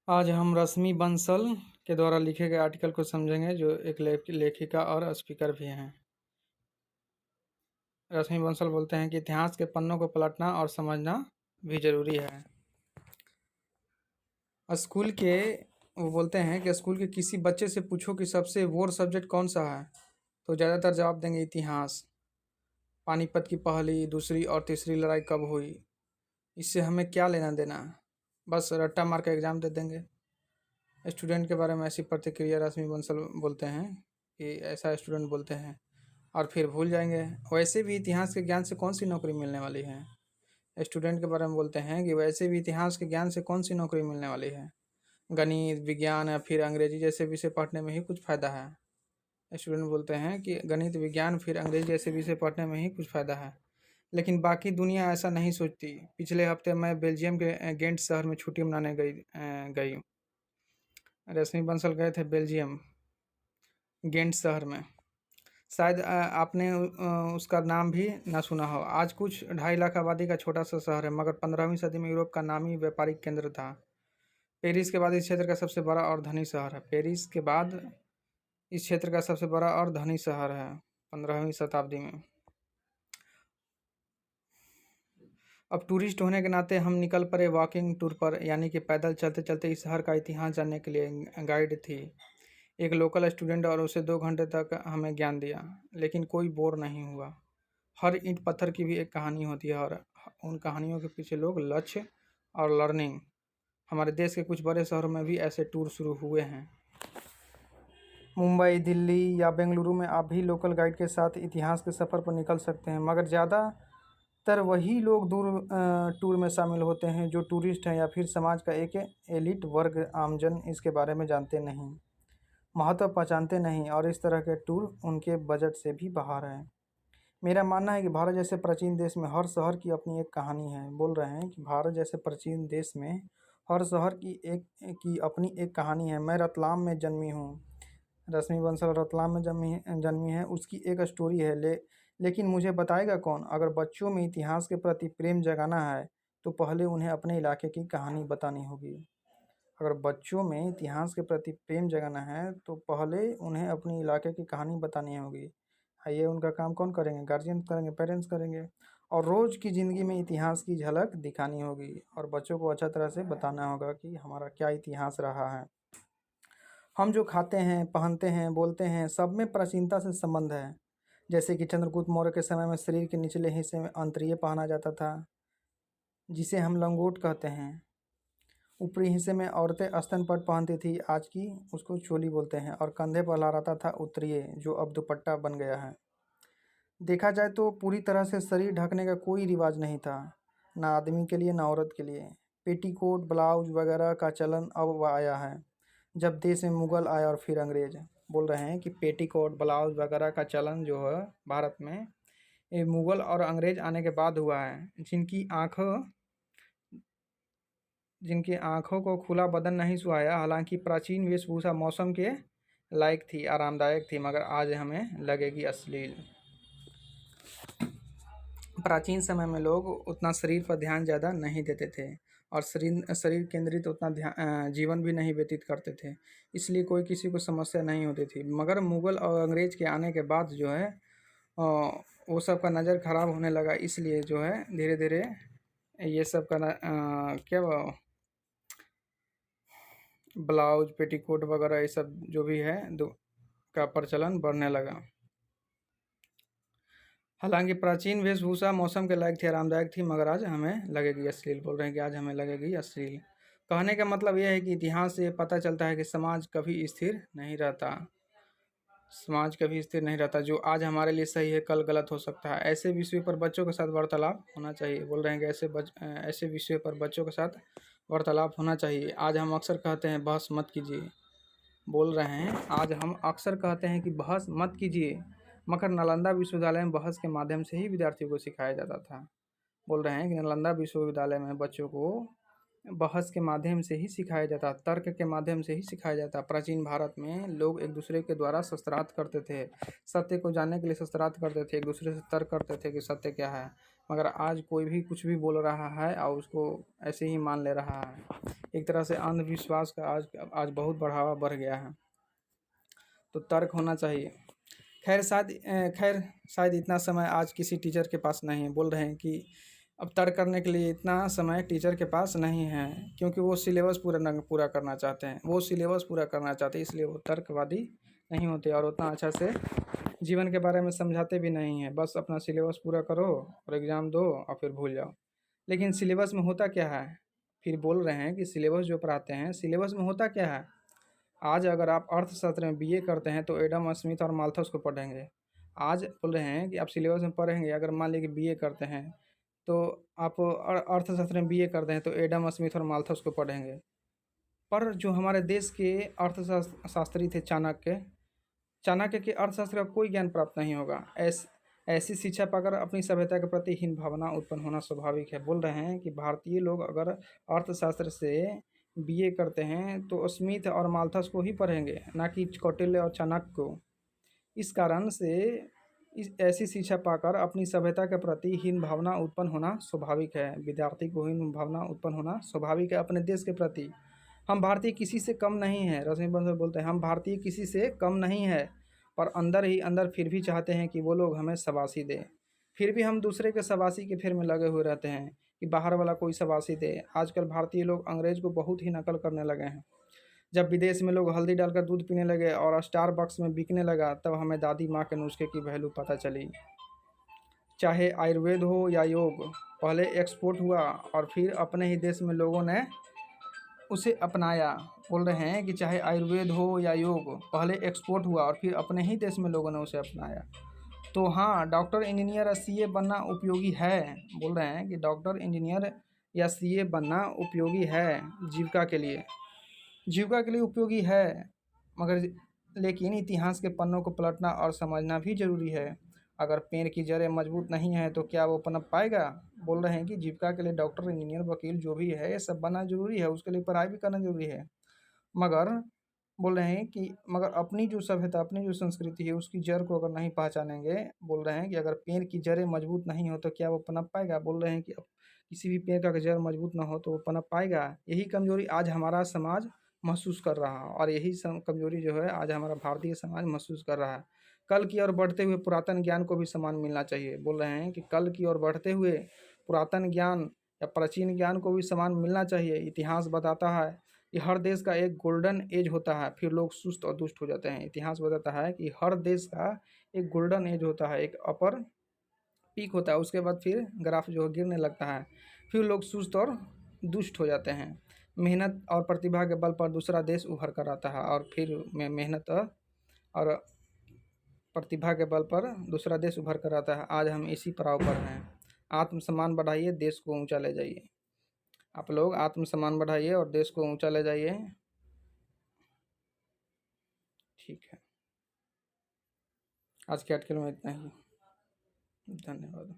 आज हम रश्मि बंसल के द्वारा लिखे गए आर्टिकल को समझेंगे, जो एक लेखिका और स्पीकर भी हैं। रश्मि बंसल बोलते हैं कि इतिहास के पन्नों को पलटना और समझना भी जरूरी है। स्कूल के वो बोलते हैं कि स्कूल के किसी बच्चे से पूछो कि सबसे बोर सब्जेक्ट कौन सा है, तो ज़्यादातर जवाब देंगे इतिहास। पानीपत की पहली, दूसरी और तीसरी लड़ाई कब हुई, इससे हमें क्या लेना देना, बस रट्टा मार के एग्ज़ाम दे देंगे। स्टूडेंट के बारे में ऐसी प्रतिक्रिया रश्मि बंसल बोलते हैं कि ऐसा स्टूडेंट बोलते हैं और फिर भूल जाएंगे। वैसे भी इतिहास के ज्ञान से कौन सी नौकरी मिलने वाली है। स्टूडेंट के बारे में बोलते हैं कि वैसे भी इतिहास के ज्ञान से कौन सी नौकरी मिलने वाली है। गणित, विज्ञान या फिर अंग्रेजी जैसे विषय पढ़ने में ही कुछ फ़ायदा है। स्टूडेंट बोलते हैं कि गणित, विज्ञान फिर अंग्रेजी जैसे विषय पढ़ने में ही कुछ फ़ायदा है, लेकिन बाकी दुनिया ऐसा नहीं सोचती। पिछले हफ्ते मैं बेल्जियम के गेंट शहर में छुट्टी मनाने गई। रश्मि बंसल गए थे बेल्जियम, गेंट शहर में। शायद आपने उसका नाम भी ना सुना हो। आज कुछ 2.5 लाख आबादी का छोटा सा शहर है, मगर 15वीं सदी में यूरोप का नामी व्यापारिक केंद्र था। पेरिस के बाद इस क्षेत्र का सबसे बड़ा और धनी शहर है। पेरिस के बाद इस क्षेत्र का सबसे बड़ा और धनी शहर है 15वीं शताब्दी में। अब टूरिस्ट होने के नाते हम निकल पड़े वॉकिंग टूर पर, यानी कि पैदल चलते चलते इस शहर का इतिहास जानने के लिए। गाइड थी एक लोकल स्टूडेंट और उसे 2 घंटे तक हमें ज्ञान दिया, लेकिन कोई बोर नहीं हुआ। हर ईंट पत्थर की भी एक कहानी होती है, और उन कहानियों के पीछे लोग, लक्ष्य और लर्निंग। हमारे देश के कुछ बड़े शहरों में भी ऐसे टूर शुरू हुए हैं। मुंबई, दिल्ली या बेंगलुरु में आप भी लोकल गाइड के साथ इतिहास के सफ़र पर निकल सकते हैं, मगर ज़्यादातर वही लोग टूर में शामिल होते हैं जो टूरिस्ट हैं या फिर समाज का एक एलिट वर्ग। आमजन इसके बारे में जानते नहीं, महत्व पहचानते नहीं, और इस तरह के टूर उनके बजट से भी बाहर हैं। मेरा मानना है कि भारत जैसे प्राचीन देश में हर शहर की अपनी एक कहानी है। बोल रहे हैं कि भारत जैसे प्राचीन देश में हर शहर की अपनी एक कहानी है। मैं रतलाम में जन्मी हूँ। रश्मि बंसल रतलाम में जन्मी है। उसकी एक स्टोरी है, लेकिन मुझे बताएगा कौन। अगर बच्चों में इतिहास के प्रति प्रेम जगाना है तो पहले उन्हें अपने इलाके की कहानी बतानी होगी। अगर बच्चों में इतिहास के प्रति प्रेम जगाना है तो पहले उन्हें अपने इलाके की कहानी बतानी होगी। ये उनका काम कौन करेंगे? गार्जियन करेंगे, पेरेंट्स करेंगे। और रोज़ की ज़िंदगी में इतिहास की झलक दिखानी होगी, और बच्चों को अच्छा तरह से बताना होगा कि हमारा क्या इतिहास रहा है। हम जो खाते हैं, पहनते हैं, बोलते हैं, सब में प्राचीनता से संबंध है। जैसे कि चंद्रगुप्त मौर्य के समय में शरीर के निचले हिस्से में अंतरिय पहना जाता था, जिसे हम लंगोट कहते हैं। ऊपरी हिस्से में औरतें स्तनपट पहनती थी, आज की उसको चोली बोलते हैं। और कंधे पर लहराता था उत्तरीय, जो अब दुपट्टा बन गया है। देखा जाए तो पूरी तरह से शरीर ढकने का कोई रिवाज नहीं था, ना आदमी के लिए ना औरत के लिए। पेटीकोट, ब्लाउज वगैरह का चलन अब आया है, जब देश में मुगल आया और फिर अंग्रेज। बोल रहे हैं कि पेटीकोट, ब्लाउज वगैरह का चलन जो है भारत में, ये मुगल और अंग्रेज आने के बाद हुआ है। जिनकी आंखों को खुला बदन नहीं सुहाया। हालांकि प्राचीन वेशभूषा मौसम के लायक थी, आरामदायक थी, मगर आज हमें लगेगी अश्लील। प्राचीन समय में लोग उतना शरीर पर ध्यान ज़्यादा नहीं देते थे, और शरीर केंद्रित उतना जीवन भी नहीं व्यतीत करते थे, इसलिए कोई किसी को समस्या नहीं होती थी। मगर मुग़ल और अंग्रेज़ के आने के बाद जो है वो सब का नज़र ख़राब होने लगा, इसलिए जो है धीरे धीरे ये सब का क्या ब्लाउज, पेटीकोट वगैरह ये सब जो भी है का प्रचलन बढ़ने लगा। हालांकि प्राचीन वेशभूषा मौसम के लायक थी, आरामदायक थी, मगर आज हमें लगेगी अश्लील। बोल रहे हैं कि आज हमें लगेगी अश्लील। कहने का मतलब यह है कि इतिहास से पता चलता है कि समाज कभी स्थिर नहीं रहता। समाज कभी स्थिर नहीं रहता। जो आज हमारे लिए सही है कल गलत हो सकता है। ऐसे विषय पर बच्चों के साथ वार्तालाप होना चाहिए। बोल रहे हैं कि ऐसे विषय पर बच्चों के साथ वार्तालाप होना चाहिए। आज हम अक्सर कहते हैं बहस मत कीजिए। बोल रहे हैं आज हम अक्सर कहते हैं कि बहस मत कीजिए, मगर नालंदा विश्वविद्यालय में बहस के माध्यम से ही विद्यार्थियों को सिखाया जाता था। बोल रहे हैं कि नालंदा विश्वविद्यालय में बच्चों को बहस के माध्यम से ही सिखाया जाता, तर्क के माध्यम से ही सिखाया जाता। प्राचीन भारत में लोग एक दूसरे के द्वारा शस्त्रार्थ करते थे, सत्य को जानने के लिए शस्त्रार्थ करते थे, एक दूसरे से तर्क करते थे कि सत्य क्या है। मगर आज कोई भी कुछ भी बोल रहा है और उसको ऐसे ही मान ले रहा है। एक तरह से अंधविश्वास का आज बहुत बढ़ावा बढ़ गया है। तो तर्क होना चाहिए। खैर शायद इतना समय आज किसी टीचर के पास नहीं है। बोल रहे हैं कि अब तर्क करने के लिए इतना समय टीचर के पास नहीं है, क्योंकि वो सिलेबस पूरा करना चाहते हैं, वो सिलेबस पूरा करना चाहते हैं, इसलिए वो तर्कवादी नहीं होते और उतना अच्छा से जीवन के बारे में समझाते भी नहीं है। बस अपना सिलेबस पूरा करो और एग्ज़ाम दो और फिर भूल जाओ। लेकिन सिलेबस में होता क्या है? फिर बोल रहे हैं कि सिलेबस जो पढ़ाते हैं, सिलेबस में होता क्या है? आज अगर आप अर्थशास्त्र में बीए करते हैं तो एडम स्मिथ और माल्थस को पढ़ेंगे। आज बोल रहे हैं कि आप सिलेबस में पढ़ेंगे, अगर मान लीजिए कि बीए करते हैं तो आप अर्थशास्त्र में बीए करते हैं तो एडम स्मिथ और माल्थस को पढ़ेंगे। पर जो हमारे देश के अर्थशास्त्री थे चाणक्य के अर्थशास्त्र का कोई ज्ञान प्राप्त नहीं होगा। ऐसी शिक्षा पाकर अपनी सभ्यता के प्रति हीन भावना उत्पन्न होना स्वाभाविक है। बोल रहे हैं कि भारतीय लोग अगर अर्थशास्त्र से बीए करते हैं तो स्मिथ और माल्थस को ही पढ़ेंगे, ना कि कौटिल्य और चाणक्य को। इस कारण से ऐसी शिक्षा पाकर अपनी सभ्यता के प्रति हीन भावना उत्पन्न होना स्वाभाविक है। विद्यार्थी को हीन भावना उत्पन्न होना स्वाभाविक है अपने देश के प्रति। हम भारतीय किसी से कम नहीं हैं। रश्मि बंसल बोलते हैं हम भारतीय किसी से कम नहीं है, पर अंदर ही अंदर फिर भी चाहते हैं कि वो लोग हमें शाबाशी दें। फिर भी हम दूसरे के शाबाशी के फेर में लगे हुए रहते हैं कि बाहर वाला कोई शाबाशी दे। आजकल भारतीय लोग अंग्रेज को बहुत ही नकल करने लगे हैं। जब विदेश में लोग हल्दी डालकर दूध पीने लगे और स्टारबक्स में बिकने लगा, तब हमें दादी माँ के नुस्खे की वैल्यू पता चली। चाहे आयुर्वेद हो या योग, पहले एक्सपोर्ट हुआ और फिर अपने ही देश में लोगों ने उसे अपनाया। बोल रहे हैं कि चाहे आयुर्वेद हो या योग, पहले एक्सपोर्ट हुआ और फिर अपने ही देश में लोगों ने उसे अपनाया। तो हाँ, डॉक्टर इंजीनियर या सीए बनना उपयोगी है। बोल रहे हैं कि डॉक्टर इंजीनियर या सीए बनना उपयोगी है जीविका के लिए उपयोगी है, मगर लेकिन इतिहास के पन्नों को पलटना और समझना भी जरूरी है। अगर पेड़ की जड़ें मजबूत नहीं हैं तो क्या वो पनप पाएगा? बोल रहे हैं कि जीविका के लिए डॉक्टर इंजीनियर वकील जो भी है ये सब बनना जरूरी है, उसके लिए पढ़ाई भी करना जरूरी है। मगर बोल रहे हैं कि मगर अपनी जो सभ्यता, अपनी जो संस्कृति है, उसकी जड़ को अगर नहीं पहचानेंगे, बोल रहे हैं कि अगर पेड़ की जड़ें मजबूत नहीं हो तो क्या वो पनप पाएगा? बोल रहे हैं कि किसी भी पेड़ का जड़ मजबूत ना हो तो वो पनप पाएगा। यही कमजोरी आज हमारा समाज महसूस कर रहा है और यही कमजोरी जो है आज हमारा भारतीय समाज महसूस कर रहा है। कल की ओर बढ़ते हुए पुरातन ज्ञान को भी सम्मान मिलना चाहिए। बोल रहे हैं कि कल की ओर बढ़ते हुए पुरातन ज्ञान या प्राचीन ज्ञान को भी सम्मान मिलना चाहिए। इतिहास बताता है कि हर देश का एक गोल्डन एज होता है, फिर लोग सुस्त और दुष्ट हो जाते हैं। इतिहास बताता है कि हर देश का एक गोल्डन एज होता है, एक अपर पीक होता है, उसके बाद फिर ग्राफ जो है गिरने लगता है, फिर लोग सुस्त और दुष्ट हो जाते हैं। मेहनत और प्रतिभा के बल पर दूसरा देश उभर कर आता है और फिर मेहनत और प्रतिभा के बल पर दूसरा देश उभर कर आता है। आज हम इसी पड़ाव पर हैं। आत्मसम्मान बढ़ाइए, देश को ऊंचा ले जाइए। आप लोग आत्मसम्मान बढ़ाइए और देश को ऊंचा ले जाइए। ठीक है, आज के आर्टिकल में इतना ही। धन्यवाद।